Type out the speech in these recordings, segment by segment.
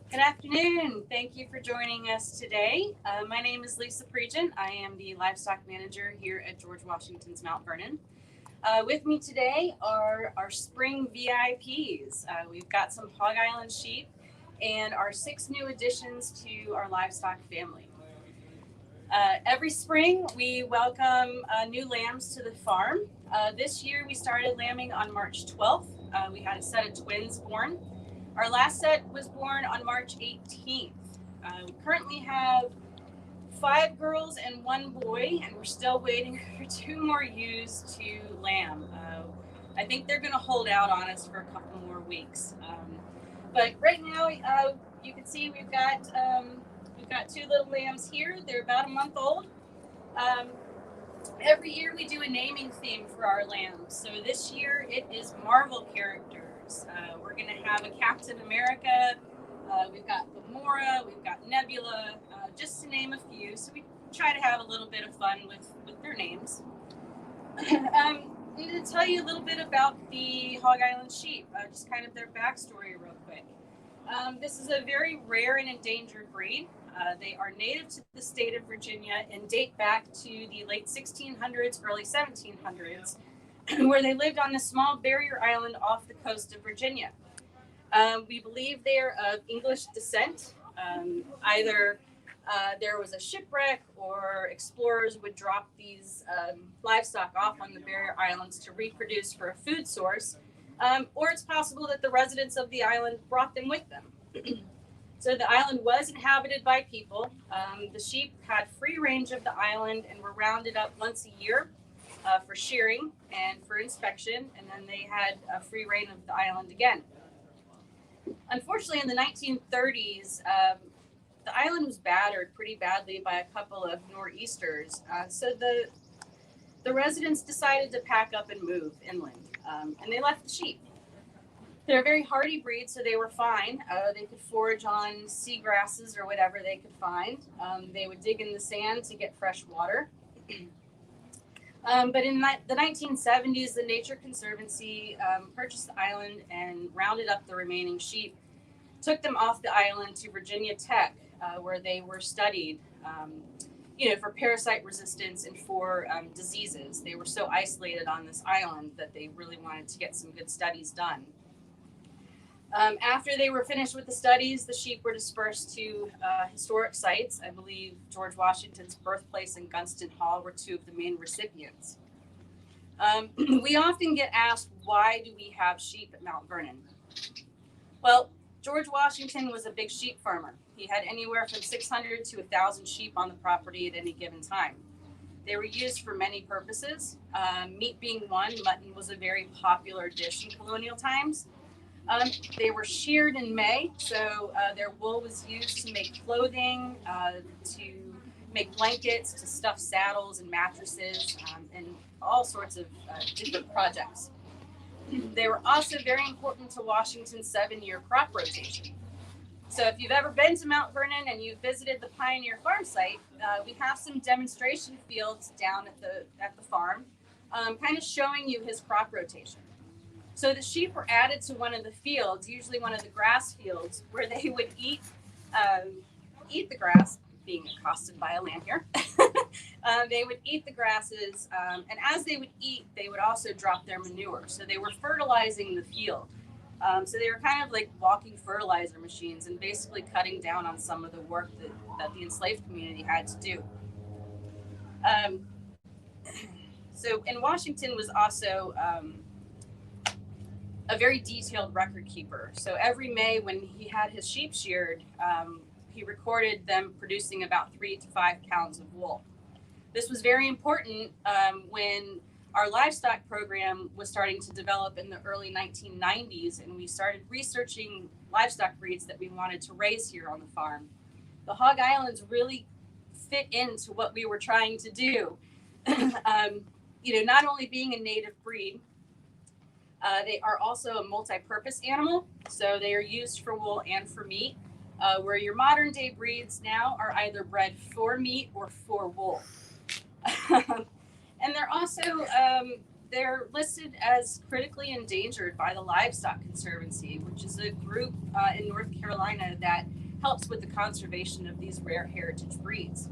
Good afternoon. Thank you for joining us today. My name is Lisa Pregent. I am the livestock manager here at George Washington's Mount Vernon. With me today are our spring VIPs. We've got some Hog Island sheep and our 6 new additions to our livestock family. Every spring, we welcome new lambs to the farm. This year, we started lambing on March 12th. We had a set of twins born. Our last set was born on March 18th. We currently have 5 girls and 1 boy, and we're still waiting for 2 more ewes to lamb. I think they're going to hold out on us for a couple more weeks. But right now, you can see we've got 2 little lambs here. They're about a month old. Um, every year we do a naming theme for our lambs. So this year it is Marvel characters. We're going to have a Captain America. We've got Gamora. We've got Nebula, just to name a few. So we try to have a little bit of fun with their names. I need to tell you a little bit about the Hog Island sheep, just kind of their backstory real quick. This is a very rare and endangered breed. They are native to the state of Virginia and date back to the late 1600s, early 1700s, where they lived on a small barrier island off the coast of Virginia. We believe they are of English descent. Either there was a shipwreck or explorers would drop these livestock off on the barrier islands to reproduce for a food source, or it's possible that the residents of the island brought them with them. So the island was inhabited by people. The sheep had free range of the island and were rounded up once a year for shearing and for inspection, and then they had a free reign of the island again. Unfortunately, in the 1930s, the island was battered pretty badly by a couple of nor'easters. So the residents decided to pack up and move inland, and they left the sheep. They're a very hardy breed, so they were fine. They could forage on sea grasses or whatever they could find. They would dig in the sand to get fresh water. But in the 1970s, the Nature Conservancy purchased the island and rounded up the remaining sheep, took them off the island to Virginia Tech, where they were studied, for parasite resistance and for diseases. They were so isolated on this island that they really wanted to get some good studies done. After they were finished with the studies, the sheep were dispersed to historic sites. I believe George Washington's birthplace and Gunston Hall were 2 of the main recipients. We often get asked, why do we have sheep at Mount Vernon? Well, George Washington was a big sheep farmer. He had anywhere from 600 to 1,000 sheep on the property at any given time. They were used for many purposes. Meat being one, mutton was a very popular dish in colonial times. They were sheared in May, so their wool was used to make clothing, to make blankets, to stuff saddles and mattresses, and all sorts of different projects. They were also very important to Washington's 7-year crop rotation. So if you've ever been to Mount Vernon and you've visited the Pioneer Farm site, we have some demonstration fields down at the farm, kind of showing you his crop rotation. So the sheep were added to one of the fields, usually one of the grass fields, where they would eat the grass, being accosted by a lamb here. They would eat the grasses, and as they would eat, they would also drop their manure. So they were fertilizing the field. So they were kind of like walking fertilizer machines and basically cutting down on some of the work that the enslaved community had to do. So in Washington was also a very detailed record keeper. So every May when he had his sheep sheared, he recorded them producing about 3 to 5 pounds of wool. This was very important when our livestock program was starting to develop in the early 1990s, and we started researching livestock breeds that we wanted to raise here on the farm. The Hog Islands really fit into what we were trying to do. Not only being a native breed, they are also a multi-purpose animal, so they are used for wool and for meat, where your modern day breeds now are either bred for meat or for wool. And they're also they're listed as critically endangered by the Livestock Conservancy, which is a group in North Carolina that helps with the conservation of these rare heritage breeds.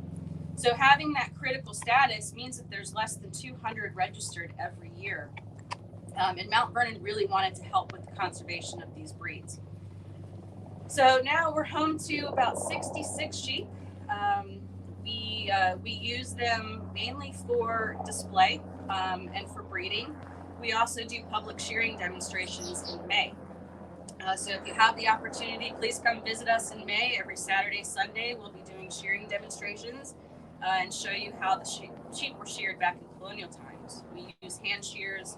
So having that critical status means that there's less than 200 registered every year. And Mount Vernon really wanted to help with the conservation of these breeds. So now we're home to about 66 sheep. We use them mainly for display and for breeding. We also do public shearing demonstrations in May. So if you have the opportunity, please come visit us in May. Every Saturday, Sunday, we'll be doing shearing demonstrations and show you how the sheep were sheared back in colonial times. We use hand shears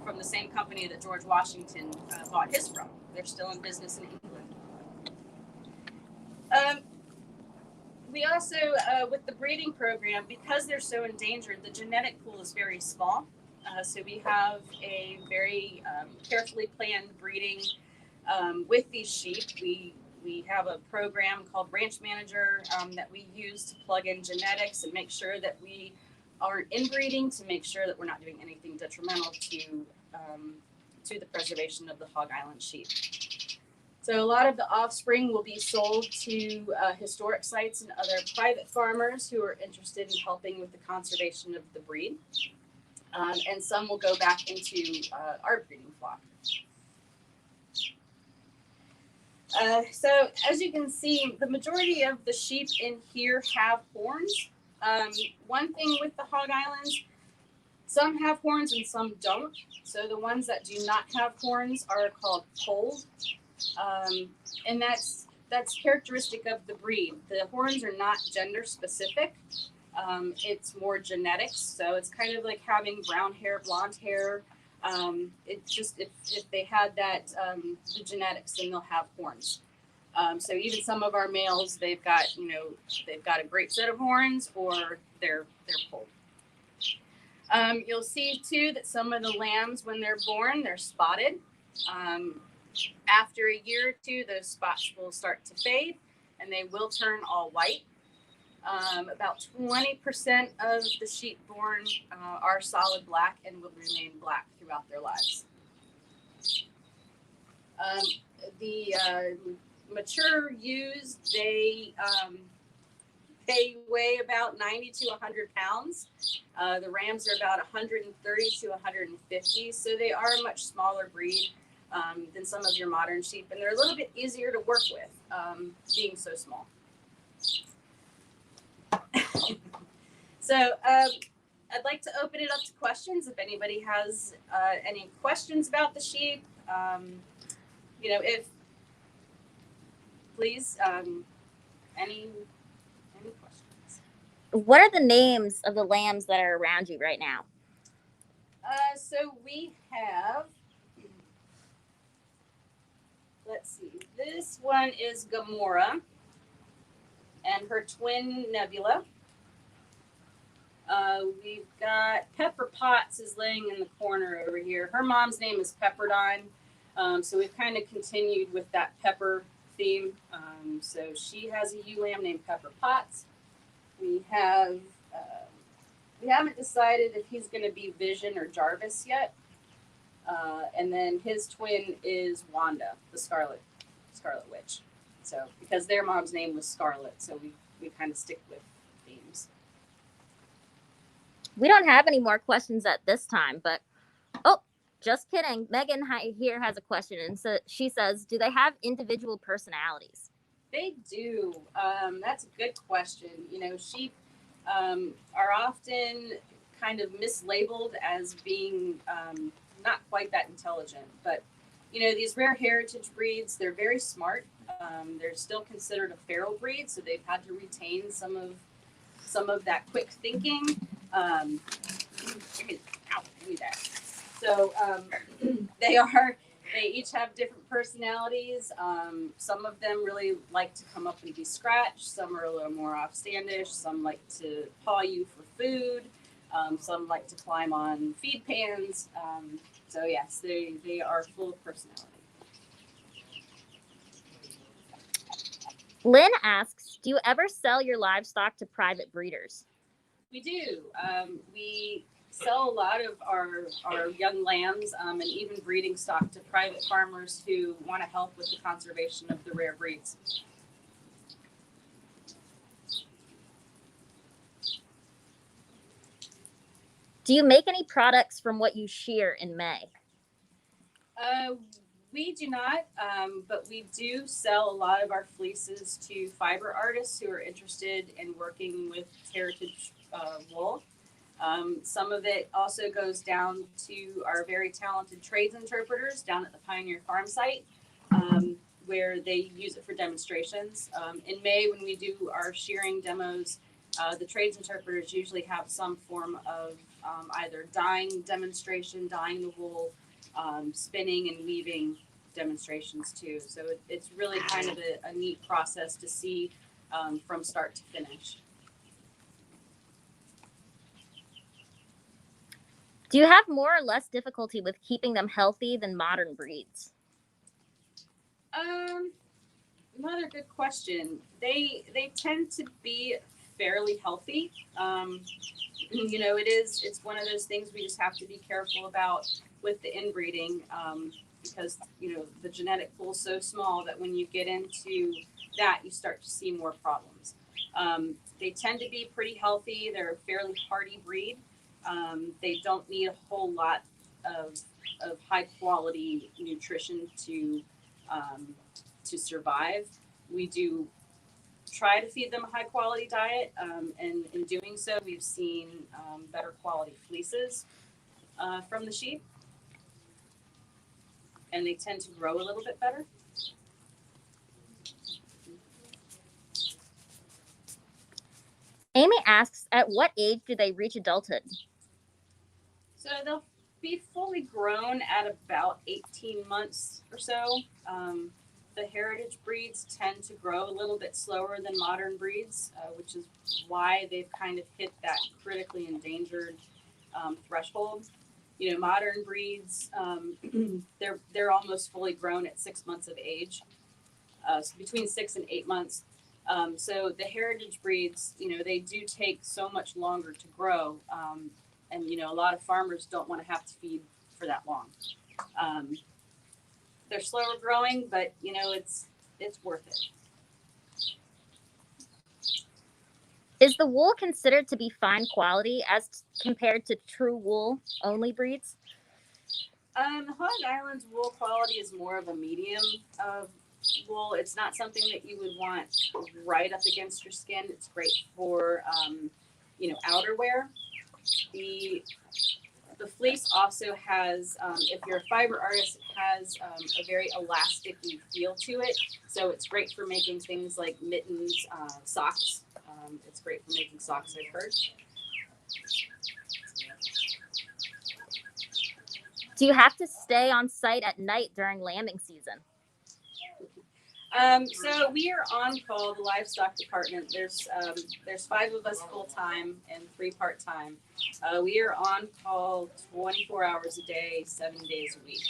from the same company that George Washington bought his from. They're still in business in England. We also, with the breeding program, because they're so endangered, the genetic pool is very small. So we have a very carefully planned breeding with these sheep. We have a program called Branch Manager that we use to plug in genetics and make sure that we aren't inbreeding, to make sure that we're not doing anything detrimental to the preservation of the Hog Island sheep. So a lot of the offspring will be sold to historic sites and other private farmers who are interested in helping with the conservation of the breed. And some will go back into our breeding flock. So as you can see, the majority of the sheep in here have horns. One thing with the Hog Islands, some have horns and some don't. So the ones that do not have horns are called polled. And that's characteristic of the breed. The horns are not gender specific. It's more genetics. So it's kind of like having brown hair, blonde hair. It's just if they had that the genetics, then they'll have horns. So even some of our males, they've got a great set of horns, or they're polled. You'll see too that some of the lambs, when they're born, they're spotted. After a year or two, those spots will start to fade and they will turn all white. About 20% of the sheep born are solid black and will remain black throughout their lives. The mature ewes, they weigh about 90 to 100 pounds. The rams are about 130 to 150, so they are a much smaller breed than some of your modern sheep, and they're a little bit easier to work with, being so small. So I'd like to open it up to questions. If anybody has any questions about the sheep, if please, any questions? What are the names of the lambs that are around you right now? So we have, let's see, this one is Gamora and her twin Nebula. We've got Pepper Potts is laying in the corner over here. Her mom's name is Pepperdine. So we've kind of continued with that pepper theme. So she has a ewe lamb named Pepper Potts. We haven't decided if he's going to be Vision or Jarvis yet. And then his twin is Wanda, the Scarlet Witch. So because their mom's name was Scarlet, so we kind of stick with themes. We don't have any more questions at this time, but just kidding. Megan here has a question, and so she says, do they have individual personalities? They do. That's a good question. Sheep are often kind of mislabeled as being not quite that intelligent, but these rare heritage breeds, they're very smart. They're still considered a feral breed, so they've had to retain some of that quick thinking. So they each have different personalities. Some of them really like to come up and be scratched. Some are a little more offstandish. Some like to paw you for food. Some like to climb on feed pans. So yes, they are full of personality. Lynn asks, do you ever sell your livestock to private breeders? We do. We sell a lot of our young lambs and even breeding stock to private farmers who want to help with the conservation of the rare breeds. Do you make any products from what you shear in May? We do not, but we do sell a lot of our fleeces to fiber artists who are interested in working with heritage wool. Some of it also goes down to our very talented trades interpreters down at the Pioneer Farm site, where they use it for demonstrations. In May, when we do our shearing demos, the trades interpreters usually have some form of either dyeing demonstration, dyeing the wool, spinning and weaving demonstrations too. So it's really kind of a neat process to see from start to finish. Do you have more or less difficulty with keeping them healthy than modern breeds? Another good question. They tend to be fairly healthy. You know, it's one of those things we just have to be careful about with the inbreeding, because you know the genetic pool is so small that when you get into that, you start to see more problems. They tend to be pretty healthy. They're a fairly hardy breed. They don't need a whole lot of high quality nutrition to survive. We do try to feed them a high quality diet, and in doing so, we've seen better quality fleeces from the sheep, and they tend to grow a little bit better. Amy asks, at what age do they reach adulthood? So they'll be fully grown at about 18 months or so. The heritage breeds tend to grow a little bit slower than modern breeds, which is why they've kind of hit that critically endangered threshold. You know, modern breeds, they're almost fully grown at 6 months of age, so between 6 and 8 months. So the heritage breeds, you know, they do take so much longer to grow, and you know, a lot of farmers don't want to have to feed for that long. They're slower growing, but you know, it's worth it. Is the wool considered to be fine quality as compared to true wool only breeds? The Hog Island's wool quality is more of a medium wool. It's not something that you would want right up against your skin. It's great for you know, outerwear. The fleece also has, if you're a fiber artist, it has a very elastic feel to it. So it's great for making things like mittens, socks. It's great for making socks, I've heard. Do you have to stay on site at night during lambing season? So we are on call, the livestock department. There's 5 of us full time and 3 part time. We are on call 24 hours a day, 7 days a week.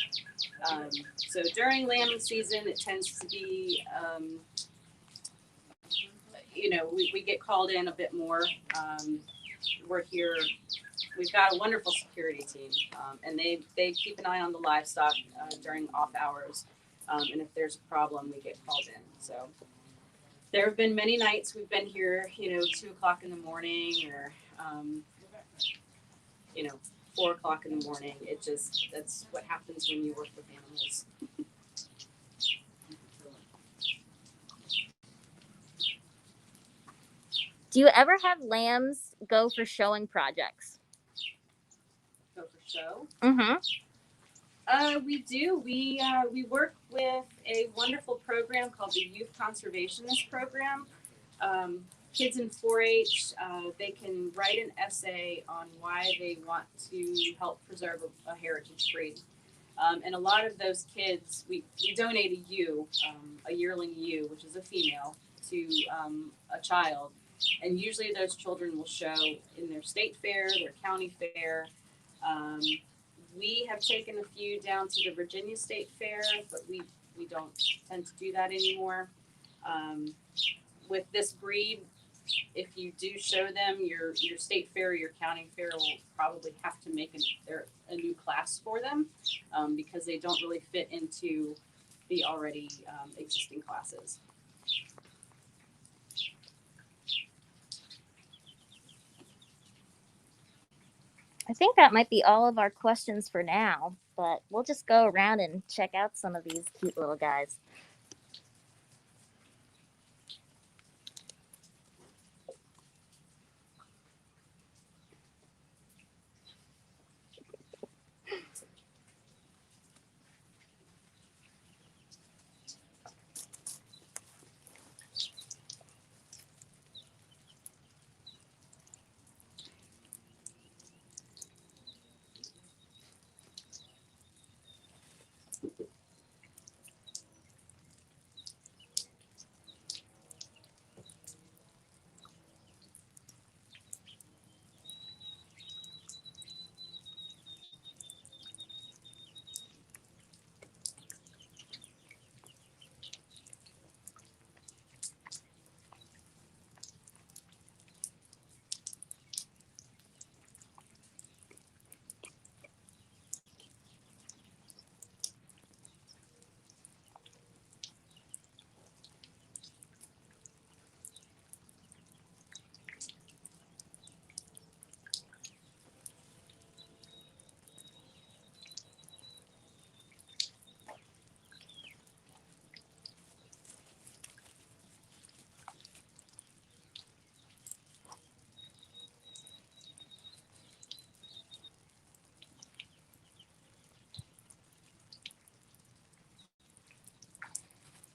So during lambing season, it tends to be, you know, we get called in a bit more. We're here. We've got a wonderful security team, and they keep an eye on the livestock during off hours. And if there's a problem, we get called in. So there have been many nights we've been here, you know, 2 o'clock in the morning or, you know, 4 o'clock in the morning. That's what happens when you work with animals. Do you ever have lambs go for showing projects? Go for show? Mm-hmm. We do. We work with a wonderful program called the Youth Conservationist Program. Kids in 4-H, they can write an essay on why they want to help preserve a heritage breed. And a lot of those kids, we donate a ewe, a yearling ewe, which is a female, to a child. And usually those children will show in their state fair, their county fair. We have taken a few down to the Virginia State Fair, but we don't tend to do that anymore. With this breed, If you do show them your state fair or your county fair will probably have to make a new class for them because they don't really fit into the already existing classes. I think that might be all of our questions for now, but we'll just go around and check out some of these cute little guys.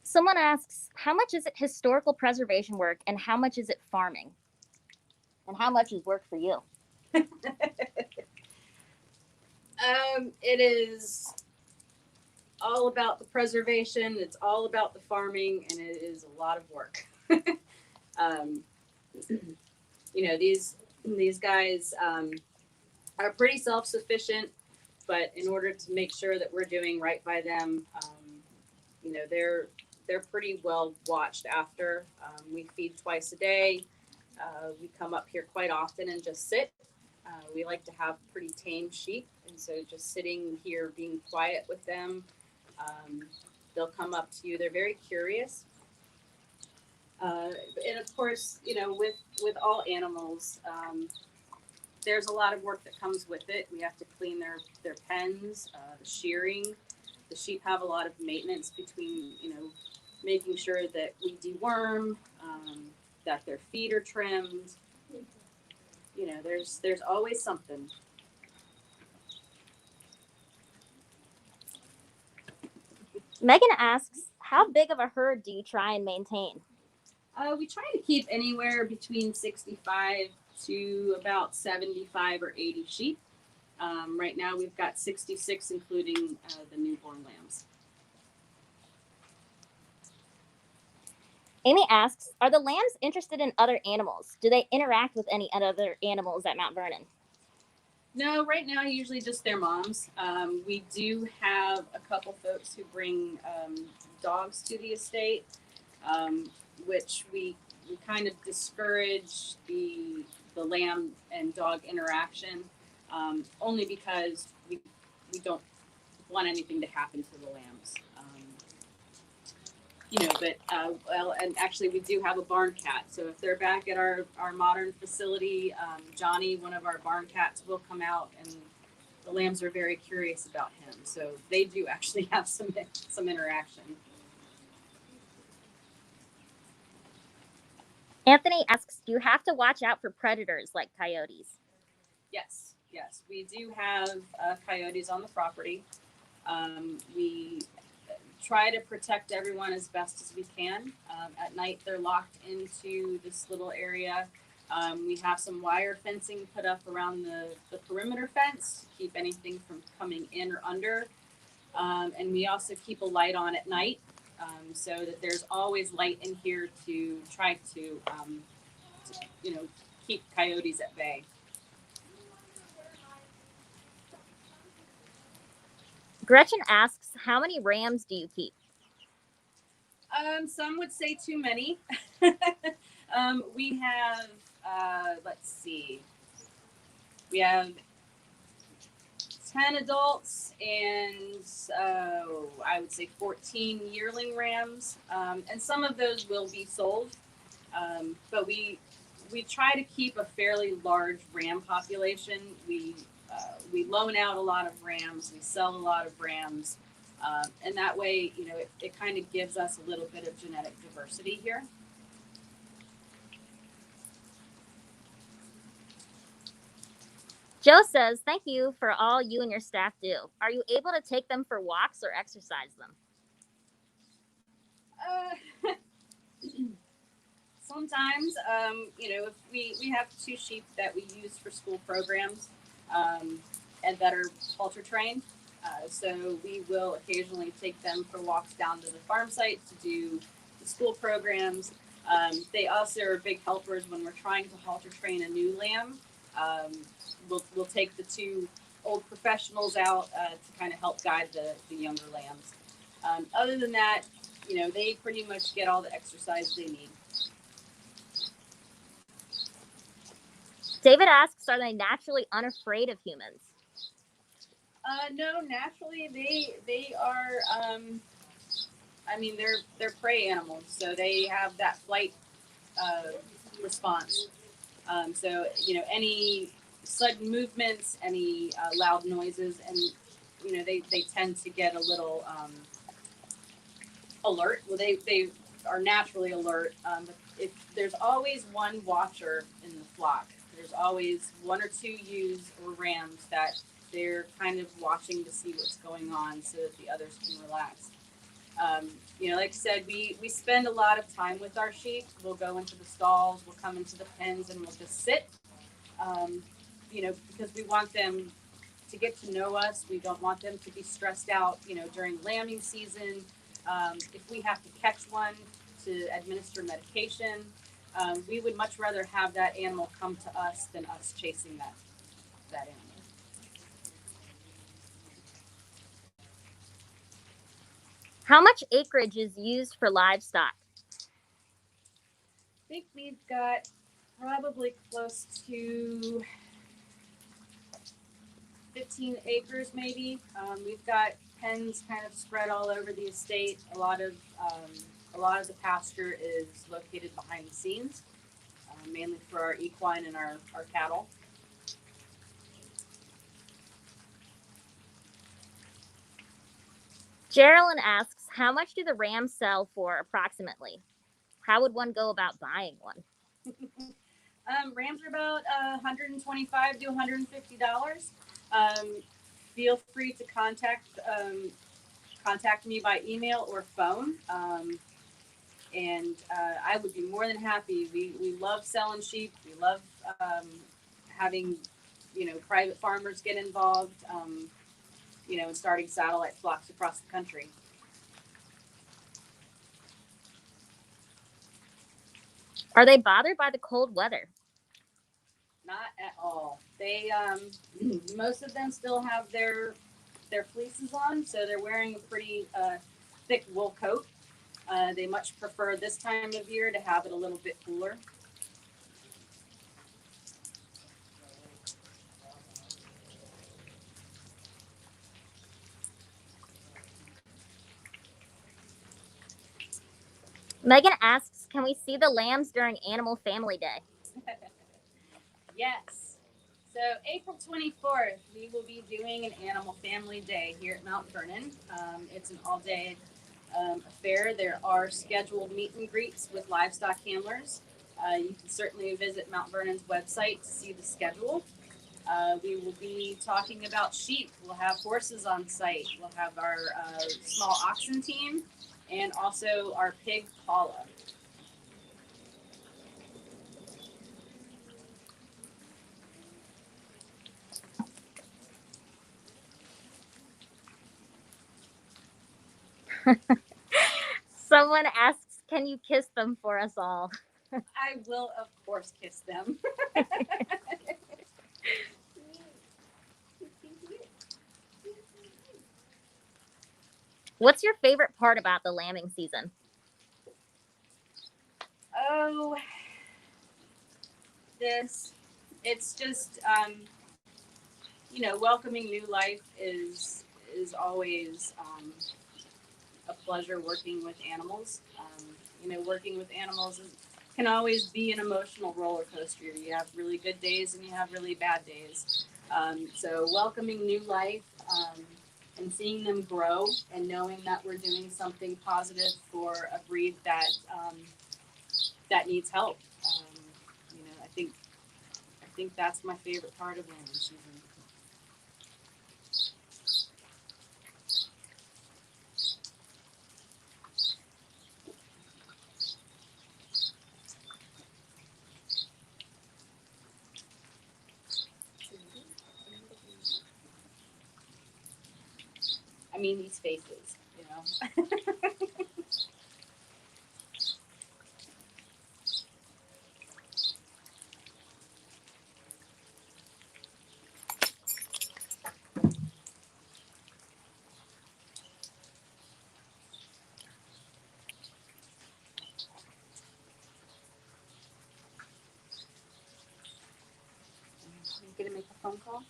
Someone asks, how much is it historical preservation work and how much is it farming? And how much is work for you? It is all about the preservation. It's all about the farming, and it is a lot of work. You know, these guys are pretty self-sufficient, but in order to make sure that we're doing right by them, you know, they're pretty well watched after. We feed twice a day. We come up here quite often and just sit. We like to have pretty tame sheep, and so just sitting here being quiet with them, they'll come up to you. They're very curious. And of course, you know, with all animals, there's a lot of work that comes with it. We have to clean their pens, the shearing. The sheep have a lot of maintenance between, you know, making sure that we deworm, that their feet are trimmed. You know, there's always something. Megan asks, how big of a herd do you try and maintain? We try to keep anywhere between 65 to about 75 or 80 sheep. Right now we've got 66, including the newborn lambs. Amy asks, are the lambs interested in other animals? Do they interact with any other animals at Mount Vernon? No, right now usually just their moms. We do have a couple folks who bring dogs to the estate, which we kind of discourage the lamb and dog interaction, only because we don't want anything to happen to the lambs. You know, but well, and actually we do have a barn cat. So if they're back at our modern facility, Johnny, one of our barn cats, will come out, and the lambs are very curious about him. So they do actually have some interaction. Anthony asks, do you have to watch out for predators like coyotes? Yes, we do have coyotes on the property. We try to protect everyone as best as we can. At night, they're locked into this little area. We have some wire fencing put up around the perimeter fence to keep anything from coming in or under. And we also keep a light on at night so that there's always light in here to try to you know, keep coyotes at bay. Gretchen asks, how many rams do you keep? Some would say too many. We have, let's see, we have 10 adults and I would say 14 yearling rams. And some of those will be sold, but we try to keep a fairly large ram population. We loan out a lot of rams, we sell a lot of rams, and that way, you know, it kind of gives us a little bit of genetic diversity here. Joe says, thank you for all you and your staff do. Are you able to take them for walks or exercise them? Sometimes, you know, if we have 2 sheep that we use for school programs, and that are halter trained. So we will occasionally take them for walks down to the farm site to do the school programs. They also are big helpers when we're trying to halter train a new lamb. We'll take the 2 old professionals out to kind of help guide the younger lambs. Other than that, you know, they pretty much get all the exercise they need. David asks, are they naturally unafraid of humans? No, naturally they are. I mean, they're prey animals, so they have that flight response. So you know, any sudden movements, any loud noises, and you know, they tend to get a little alert. Well, they are naturally alert. But if there's always one watcher in the flock, there's always 1 or 2 ewes or rams that they're kind of watching to see what's going on so that the others can relax. You know, like I said, we spend a lot of time with our sheep. We'll go into the stalls, we'll come into the pens, and we'll just sit. You know, because we want them to get to know us. We don't want them to be stressed out, you know, during lambing season. If we have to catch one to administer medication, we would much rather have that animal come to us than us chasing that animal. How much acreage is used for livestock? I think we've got probably close to 15 acres maybe. We've got pens kind of spread all over the estate. A lot of the pasture is located behind the scenes, mainly for our equine and our cattle. Geraldine asks, how much do the rams sell for approximately? How would one go about buying one? Rams are about $125 to $150. Feel free to contact me by email or phone, and I would be more than happy. We love selling sheep. We love having, you know, private farmers get involved, you know, and starting satellite flocks across the country. Are they bothered by the cold weather? Not at all. They most of them still have their fleeces on, so they're wearing a pretty thick wool coat. They much prefer this time of year to have it a little bit cooler. Megan asks, can we see the lambs during Animal Family Day? Yes. So April 24th, we will be doing an Animal Family Day here at Mount Vernon. It's an all-day affair. There are scheduled meet and greets with livestock handlers. You can certainly visit Mount Vernon's website to see the schedule. We will be talking about sheep. We'll have horses on site. We'll have our small oxen team and also our pig Paula. Someone asks, can you kiss them for us all? I will, of course, kiss them. What's your favorite part about the lambing season? Oh, this. It's just, welcoming new life is always a pleasure working with animals. Working with animals can always be an emotional roller coaster. You have really good days and you have really bad days. So welcoming new life and seeing them grow and knowing that we're doing something positive for a breed that needs help. I think that's my favorite part of lambing season. I mean, these faces, You gonna make a phone call?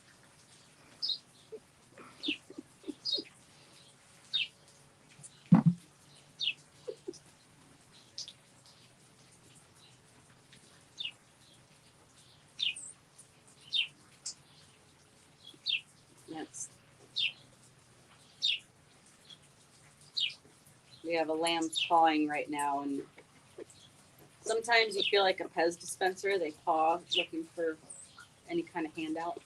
Yes. We have a lamb pawing right now, and sometimes you feel like a Pez dispenser. They paw looking for any kind of handout.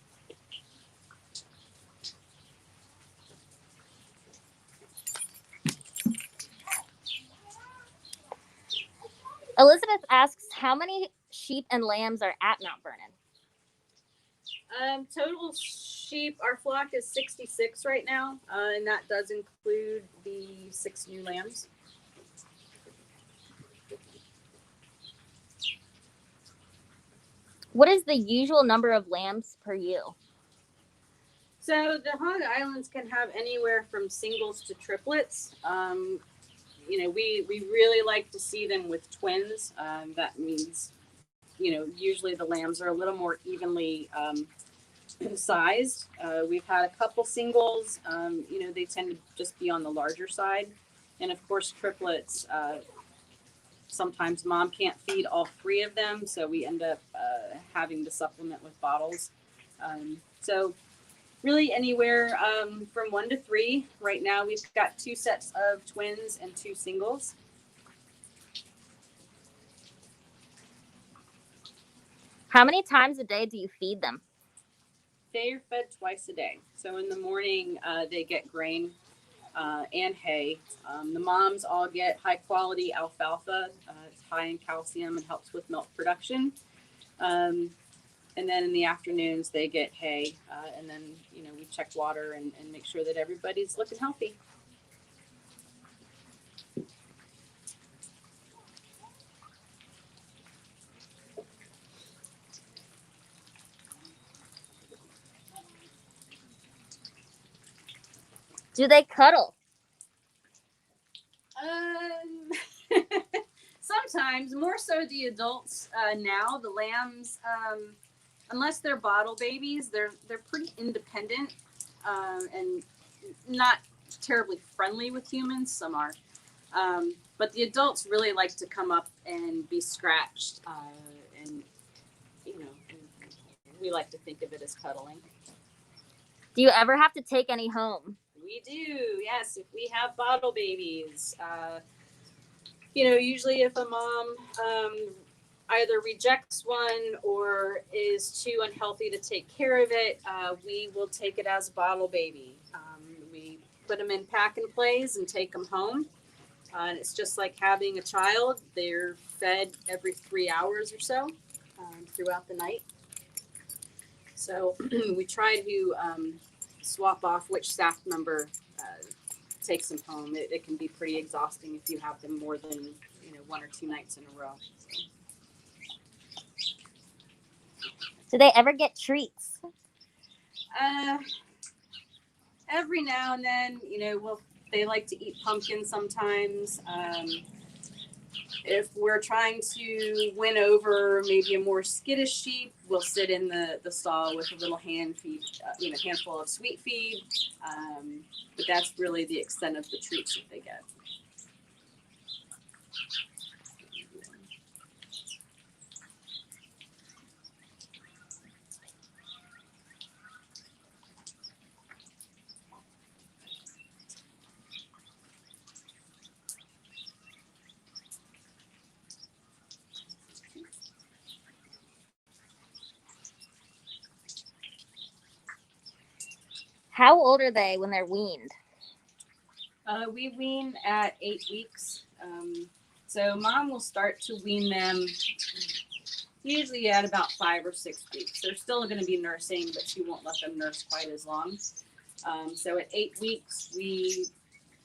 Elizabeth asks, how many sheep and lambs are at Mount Vernon? Total sheep, our flock is 66 right now, and that does include the 6 new lambs. What is the usual number of lambs per ewe? So the Hog Islands can have anywhere from singles to triplets. We really like to see them with twins. That means, usually the lambs are a little more evenly sized. We've had a couple singles. They tend to just be on the larger side. And of course, triplets, sometimes mom can't feed all 3 of them. So we end up having to supplement with bottles. So really anywhere from 1 to 3. Right now we've got 2 sets of twins and 2 singles. How many times a day do you feed them? They are fed twice a day. So in the morning, they get grain and hay. The moms all get high quality alfalfa. It's high in calcium and helps with milk production. And then in the afternoons, they get hay. And then, we check water and make sure that everybody's looking healthy. Do they cuddle? Sometimes, more so the adults now. The lambs, unless they're bottle babies, they're pretty independent and not terribly friendly with humans. Some are, but the adults really like to come up and be scratched, and we like to think of it as cuddling. Do you ever have to take any home? We do, yes. If we have bottle babies, usually if a mom either rejects one or is too unhealthy to take care of it, we will take it as a bottle baby. We put them in pack and plays and take them home. And it's just like having a child. They're fed every 3 hours or so throughout the night. So we try to swap off which staff member takes them home. It can be pretty exhausting if you have them more than 1 or 2 nights in a row. Do they ever get treats? Every now and then, they like to eat pumpkin sometimes. If we're trying to win over maybe a more skittish sheep, we'll sit in the stall with a little hand feed, handful of sweet feed. But that's really the extent of the treats that they get. How old are they when they're weaned? We wean at 8 weeks. So mom will start to wean them usually at about 5 or 6 weeks. They're still going to be nursing, but she won't let them nurse quite as long. So at 8 weeks, we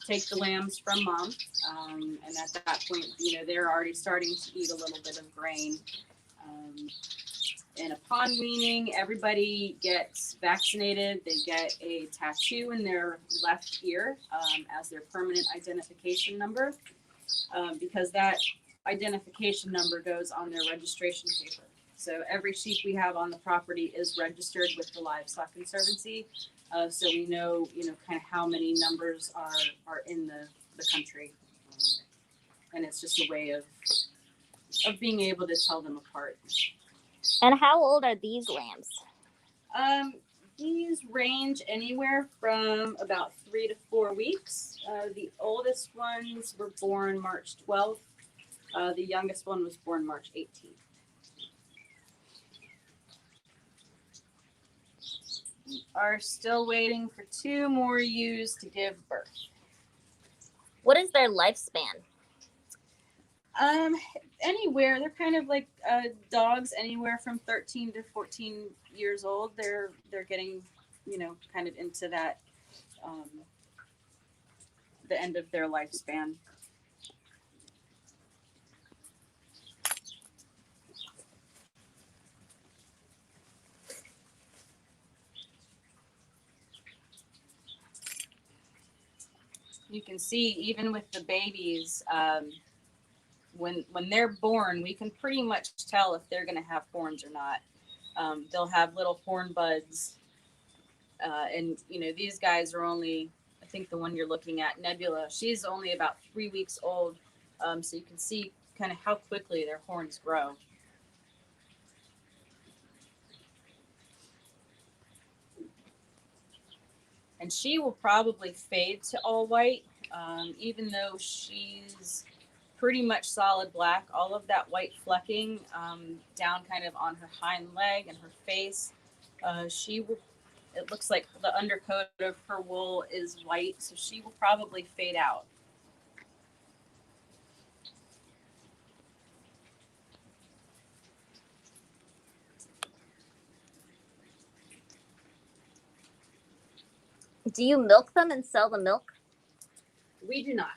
take the lambs from mom. And at that point, they're already starting to eat a little bit of grain. And upon weaning, everybody gets vaccinated. They get a tattoo in their left ear as their permanent identification number, because that identification number goes on their registration paper. So every sheep we have on the property is registered with the Livestock Conservancy, so we know, kind of how many numbers are in the country, and it's just a way of being able to tell them apart. And how old are these lambs? These range anywhere from about 3 to 4 weeks. The oldest ones were born March 12th. The youngest one was born March 18th. We are still waiting for 2 more ewes to give birth. What is their lifespan? Anywhere, they're kind of like dogs, anywhere from 13 to 14 years old. They're getting, kind of into that, the end of their lifespan. You can see even with the babies, when they're born, we can pretty much tell if they're going to have horns or not. They'll have little horn buds, and these guys are only, I think the one you're looking at, Nebula, she's only about 3 weeks old, so you can see kind of how quickly their horns grow. And she will probably fade to all white, even though she's pretty much solid black. All of that white flecking down kind of on her hind leg and her face, it looks like the undercoat of her wool is white, so she will probably fade out. Do you milk them and sell the milk? We do not.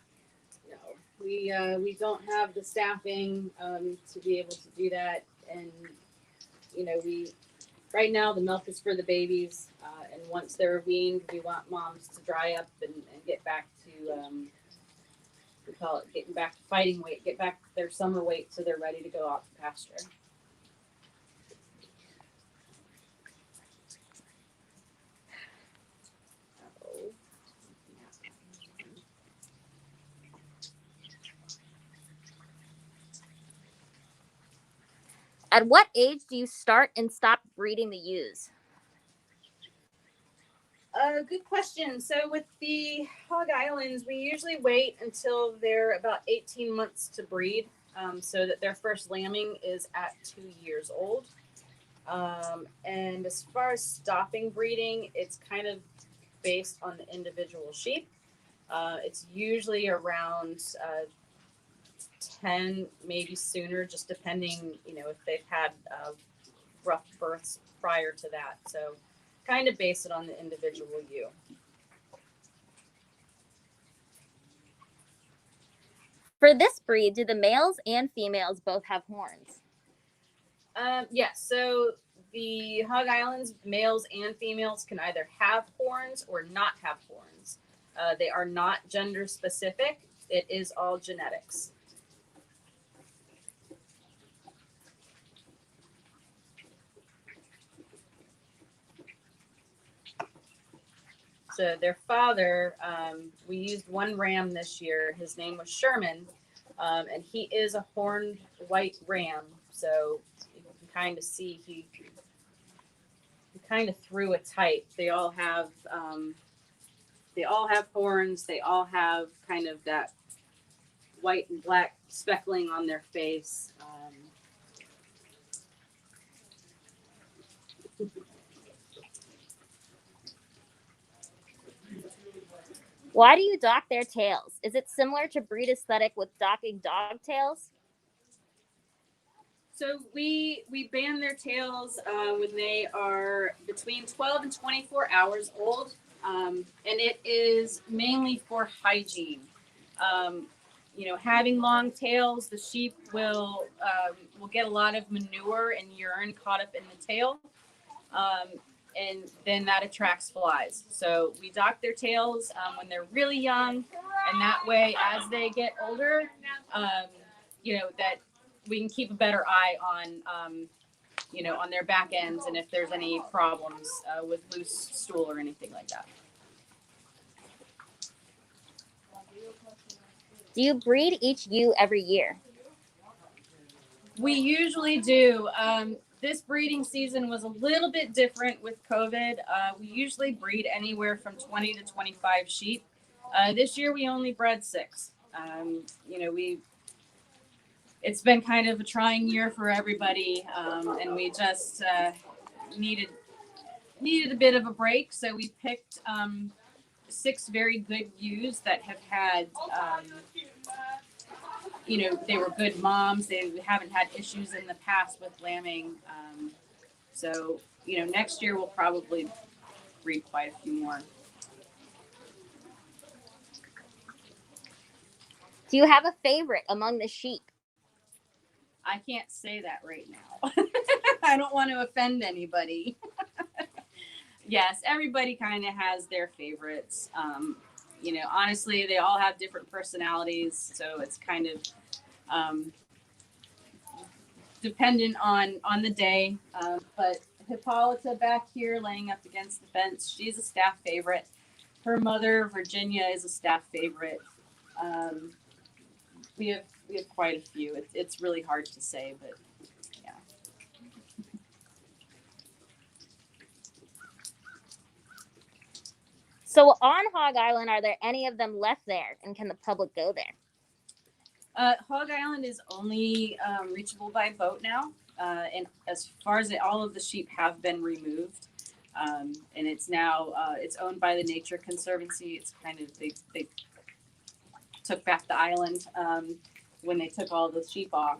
No, we don't have the staffing to be able to do that, and right now the milk is for the babies, and once they're weaned, we want moms to dry up and get back to we call it getting back to fighting weight, get back to their summer weight, so they're ready to go out to pasture. At what age do you start and stop breeding the ewes? Good question. So with the Hog Islands, we usually wait until they're about 18 months to breed, so that their first lambing is at 2 years old. And as far as stopping breeding, it's kind of based on the individual sheep. It's usually around 10, maybe sooner, just depending, if they've had rough births prior to that. So kind of base it on the individual ewe. For this breed, do the males and females both have horns? Yes. So the Hog Islands, males and females can either have horns or not have horns. They are not gender specific. It is all genetics. So their father, we used one ram this year. His name was Sherman, and he is a horned white ram. So you can kind of see he kind of threw a type. They all have horns. They all have kind of that white and black speckling on their face. Why do you dock their tails? Is it similar to breed aesthetic with docking dog tails? So we ban their tails when they are between 12 and 24 hours old, and it is mainly for hygiene. Having long tails, the sheep will get a lot of manure and urine caught up in the tail, and then that attracts flies. So we dock their tails when they're really young, and that way, as they get older, that we can keep a better eye on their back ends and if there's any problems with loose stool or anything like that. Do you breed each ewe every year? We usually do. This breeding season was a little bit different with COVID. We usually breed anywhere from 20 to 25 sheep. This year we only bred 6. It's been kind of a trying year for everybody, and we just needed a bit of a break. So we picked 6 very good ewes that have had, they were good moms. They haven't had issues in the past with lambing. So next year we'll probably breed quite a few more. Do you have a favorite among the sheep? I can't say that right now. I don't want to offend anybody. Yes, everybody kind of has their favorites. Honestly, they all have different personalities, so it's kind of dependent on the day. But Hippolyta back here laying up against the fence, she's a staff favorite. Her mother, Virginia, is a staff favorite. We have quite a few. It's really hard to say, but yeah. So on Hog Island, are there any of them left there, and can the public go there? Hog Island is only reachable by boat now, and as far as all of the sheep have been removed, and it's now it's owned by the Nature Conservancy. It's kind of they took back the island when they took all the sheep off.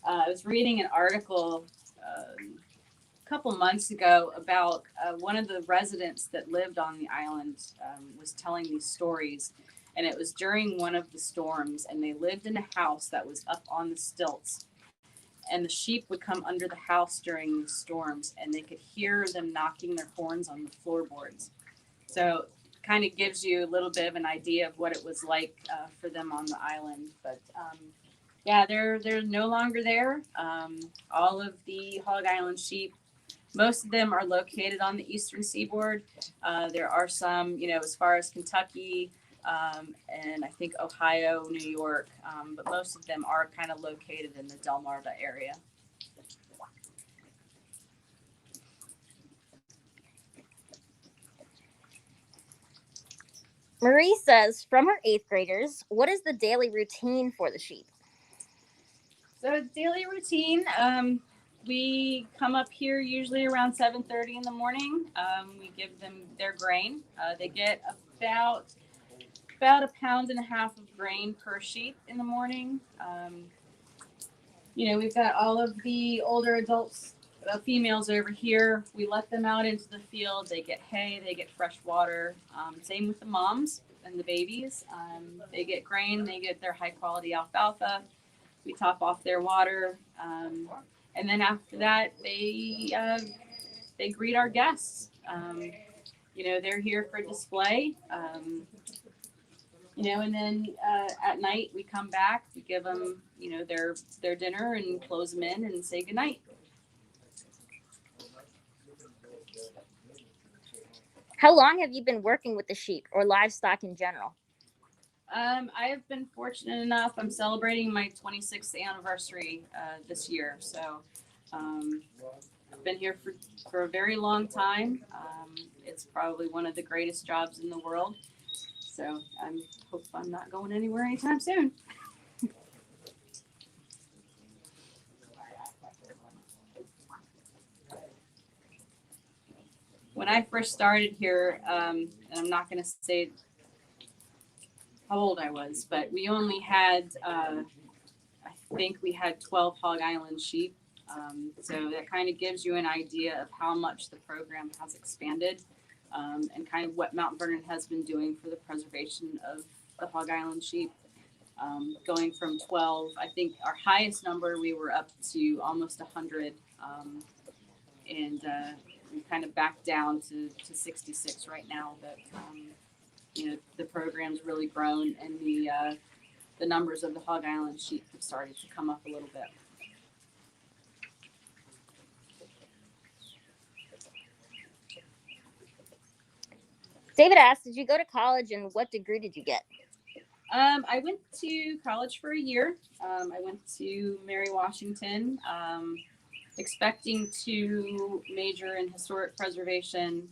I was reading an article a couple months ago about one of the residents that lived on the island was telling these stories, and it was during one of the storms, and they lived in a house that was up on the stilts, and the sheep would come under the house during the storms, and they could hear them knocking their horns on the floorboards. So kind of gives you a little bit of an idea of what it was like for them on the island. But yeah, they're no longer there. All of the Hog Island sheep, most of them are located on the eastern seaboard. There are some, as far as Kentucky and I think Ohio, New York, but most of them are kind of located in the Delmarva area. Marie says, from her 8th graders, what is the daily routine for the sheep? So daily routine, we come up here usually around 7:30 in the morning. We give them their grain. They get about 1.5 pounds of grain per sheep in the morning. We've got all of the older adults, females over here. We let them out into the field. They get hay, they get fresh water. Same with the moms and the babies. They get grain, they get their high quality alfalfa. We top off their water. And then after that, they greet our guests. They're here for display. And then at night we come back, we give them, their dinner and close them in and say goodnight. How long have you been working with the sheep or livestock in general? I have been fortunate enough. I'm celebrating my 26th anniversary this year, so I've been here for a very long time. It's probably one of the greatest jobs in the world, so I hope I'm not going anywhere anytime soon. When I first started here, and I'm not going to say how old I was, but we only had, I think we had 12 Hog Island sheep. So that kind of gives you an idea of how much the program has expanded, and kind of what Mount Vernon has been doing for the preservation of the Hog Island sheep. Going from 12, I think our highest number, we were up to almost 100. And we kind of backed down to 66 right now. But the program's really grown, and the numbers of the Hog Island sheep have started to come up a little bit. David asked, did you go to college and what degree did you get? I went to college for a year. I went to Mary Washington, expecting to major in historic preservation.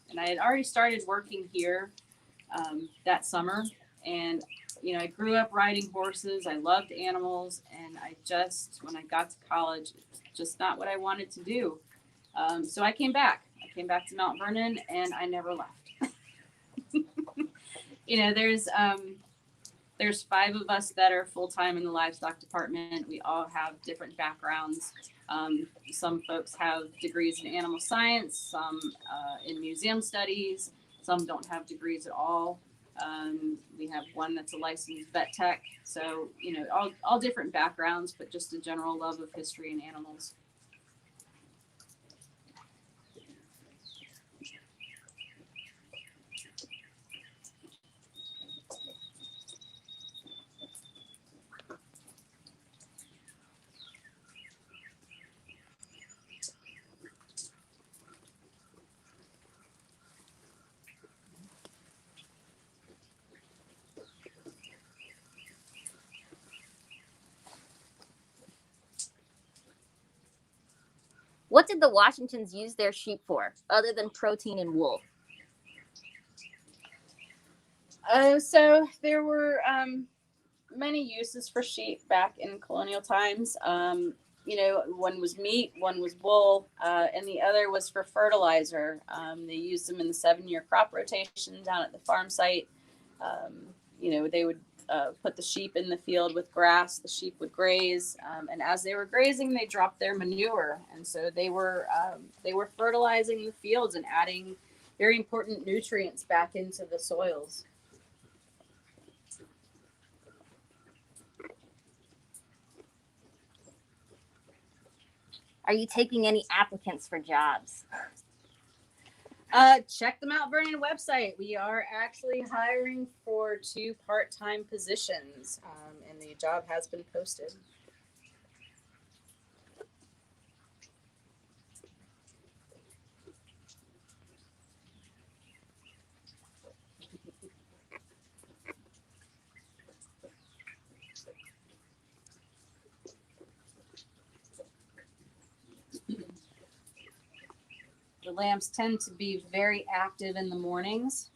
And I had already started working here that summer. And, I grew up riding horses. I loved animals. And when I got to college, it's just not what I wanted to do. So I came back. I came back to Mount Vernon, and I never left. There's 5 of us that are full-time in the livestock department. We all have different backgrounds. Some folks have degrees in animal science, some in museum studies, some don't have degrees at all. We have one that's a licensed vet tech. So, all different backgrounds, but just a general love of history and animals. What did the Washingtons use their sheep for, other than protein and wool? So there were many uses for sheep back in colonial times. One was meat, one was wool, and the other was for fertilizer. They used them in the 7-year crop rotation down at the farm site. They would put the sheep in the field with grass. The sheep would graze, and as they were grazing, they dropped their manure, and so they were fertilizing the fields and adding very important nutrients back into the soils. Are you taking any applicants for jobs? Check the Mount Vernon website. We are actually hiring for 2 part-time positions, and the job has been posted. The lambs tend to be very active in the mornings.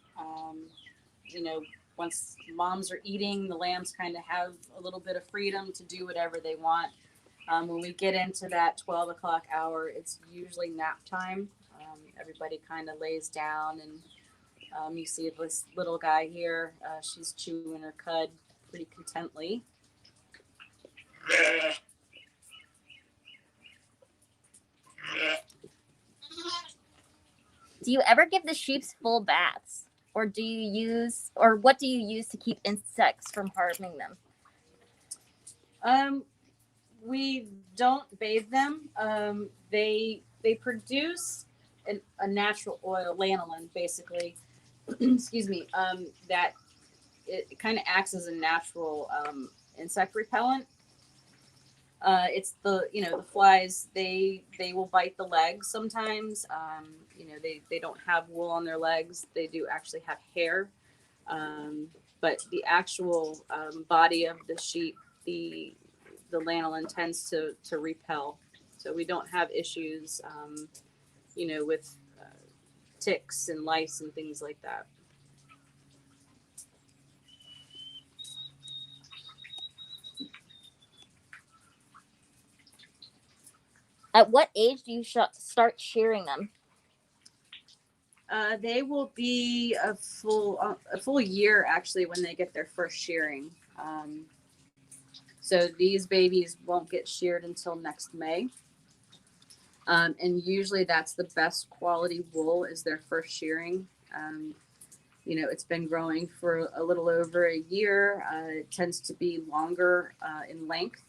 Once moms are eating, the lambs kind of have a little bit of freedom to do whatever they want. When we get into that 12 o'clock hour, it's usually nap time. Everybody kind of lays down, and you see this little guy here. She's chewing her cud pretty contently. Do you ever give the sheep full baths, or what do you use to keep insects from harming them? We don't bathe them. They produce a natural oil, lanolin, basically. Excuse me. That it kind of acts as a natural insect repellent. It's the flies. They will bite the legs sometimes. They don't have wool on their legs. They do actually have hair, but the actual body of the sheep, the lanolin tends to repel. So we don't have issues, with ticks and lice and things like that. At what age do you start shearing them? They will be a full year actually when they get their first shearing. So these babies won't get sheared until next May. And usually that's the best quality wool is their first shearing. It's been growing for a little over a year. It tends to be longer in length.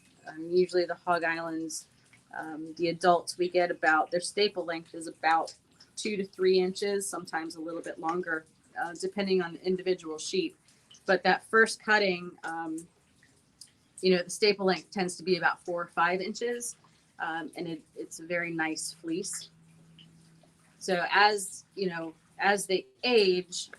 Usually the Hog Islands, the adults, we get about, their staple length is about 2 to 3 inches, sometimes a little bit longer, depending on the individual sheep. But that first cutting, the staple length tends to be about 4 or 5 inches, and it's a very nice fleece. So as they age,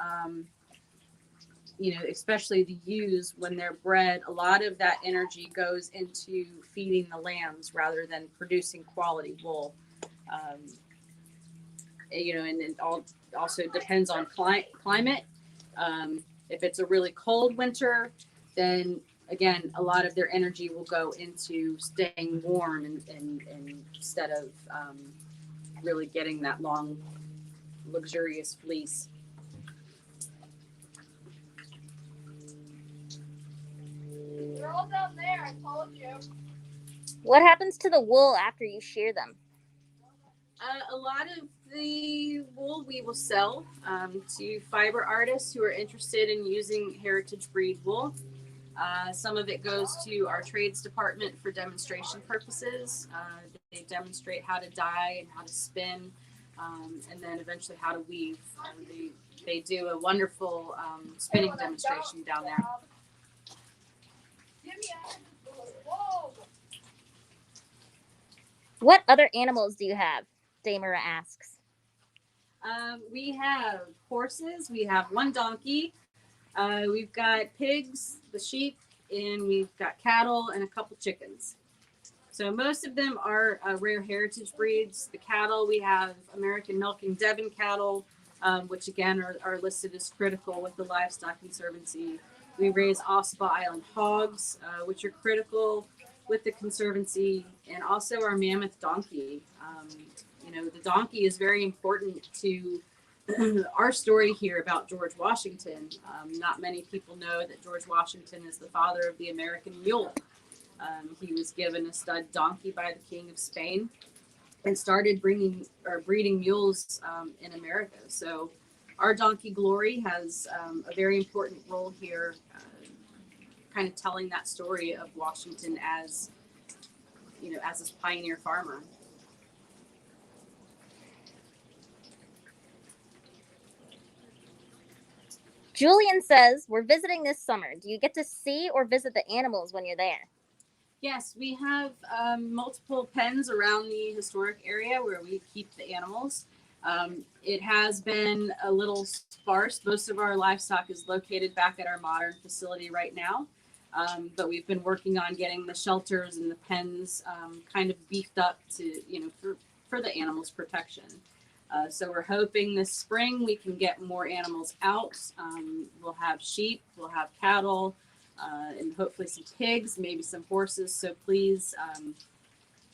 especially the ewes when they're bred, a lot of that energy goes into feeding the lambs rather than producing quality wool. And it also depends on climate. If it's a really cold winter, then again, a lot of their energy will go into staying warm and instead of really getting that long, luxurious fleece. They're all down there, I told you. What happens to the wool after you shear them? A lot of the wool we will sell to fiber artists who are interested in using heritage breed wool. Some of it goes to our trades department for demonstration purposes. They demonstrate how to dye and how to spin, and then eventually how to weave. They do a wonderful spinning demonstration down there. Whoa. What other animals do you have? Damara asks. We have horses. We have 1 donkey. We've got pigs, the sheep, and we've got cattle and a couple chickens. So most of them are rare heritage breeds. The cattle, we have American milking Devon cattle, which again are listed as critical with the Livestock Conservancy. We raise Ossabaw Island hogs, which are critical with the Conservancy, and also our mammoth donkey. The donkey is very important to our story here about George Washington. Not many people know that George Washington is the father of the American mule. He was given a stud donkey by the King of Spain and started breeding mules in America. So our donkey Glory has a very important role here, kind of telling that story of Washington as this pioneer farmer. Julian says, we're visiting this summer. Do you get to see or visit the animals when you're there? Yes, we have multiple pens around the historic area where we keep the animals. It has been a little sparse. Most of our livestock is located back at our modern facility right now. But we've been working on getting the shelters and the pens kind of beefed up to, for the animals' protection. So we're hoping this spring we can get more animals out. We'll have sheep, we'll have cattle, and hopefully some pigs, maybe some horses. So please,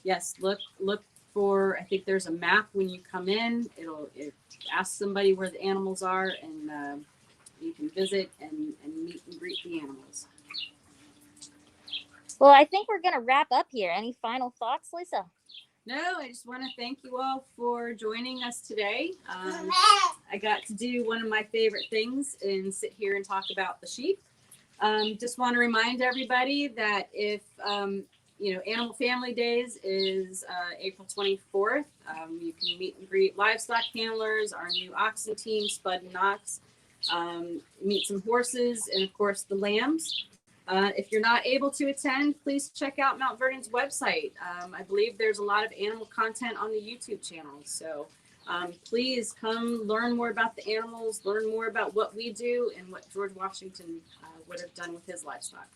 yes, look for, I think there's a map when you come in. It asks somebody where the animals are, and you can visit and meet and greet the animals. Well, I think we're going to wrap up here. Any final thoughts, Lisa? No, I just want to thank you all for joining us today. I got to do one of my favorite things and sit here and talk about the sheep. Just want to remind everybody that if, Animal Family Days is April 24th. You can meet and greet livestock handlers, our new oxen team, Spud and Knox, meet some horses, and of course the lambs. If you're not able to attend, please check out Mount Vernon's website. I believe there's a lot of animal content on the YouTube channel. So please come learn more about the animals, learn more about what we do and what George Washington would have done with his livestock.